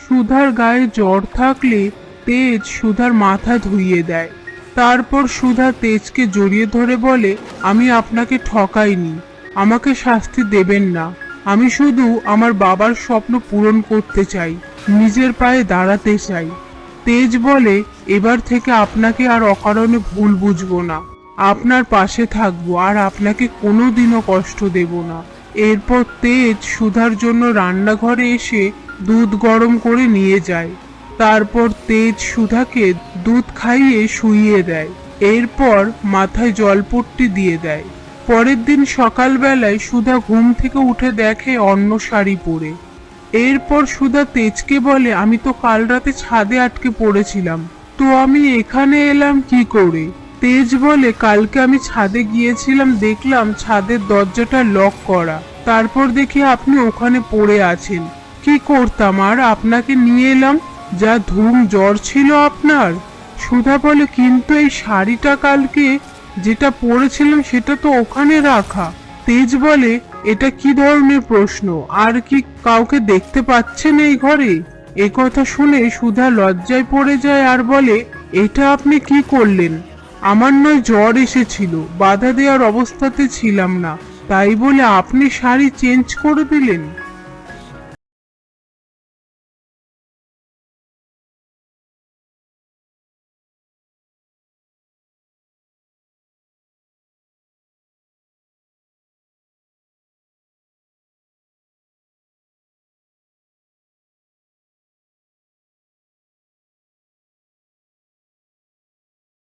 সুধার গায়ে জ্বর থাকলে তেজ সুধার মাথা ধুইয়ে দেয়। তারপর সুধা তেজকে জড়িয়ে ধরে বলে, আমি আপনাকে ঠকাইনি, আমাকে শাস্তি দেবেন না। আমি শুধু আমার বাবার স্বপ্ন পূরণ করতে চাই, নিজের পায়ে দাঁড়াতে চাই। তেজ বলে, এবার থেকে আপনাকে আর অকারণে ভুল বুঝবো না, আপনার পাশে থাকবো আর আপনাকে কোনোদিনও কষ্ট দেব না। এরপর তেজ সুধার জন্য রান্নাঘরে এসে দুধ গরম করে নিয়ে যায়। তারপর তেজ সুধাকে দুধ খাইয়ে শুইয়ে দেয়। এরপর মাথায় জলপট্টি দিয়ে দেয়। পরের দিন সকালবেলায় সুধা ঘুম থেকে উঠে দেখে অন্য শাড়ি পরে। এরপর সুধা তেজকে বলে, আমি তো কাল রাতে ছাদে আটকে পড়েছিলাম, তো আমি এখানে এলাম কি করে? তেজ বলে, কালকে আমি ছাদে গিয়েছিলাম, দেখলাম ছাদের দরজাটা লক করা, তারপর দেখি আপনি ওখানে পড়ে আছেন। কি করতাম আর, আপনাকে নিয়ে এলাম। যা ধুম জ্বর ছিল আপনার। সুধা বলে, কিন্তু এই শাড়িটা কালকে যেটা পরেছিলাম সেটা তো ওখানে রাখা। তেজ বলে, এটা কি ধরনের প্রশ্ন? আর কি কাউকে দেখতে পাচ্ছেন এই ঘরে? এ কথা শুনে সুধা লজ্জায় পড়ে যায় আর বলে, এটা আপনি কি করলেন? আমার নয় জ্বর এসেছিল, বাধা দেওয়ার অবস্থাতে ছিলাম না, তাই বলে আপনি শাড়ি চেঞ্জ করে দিলেন?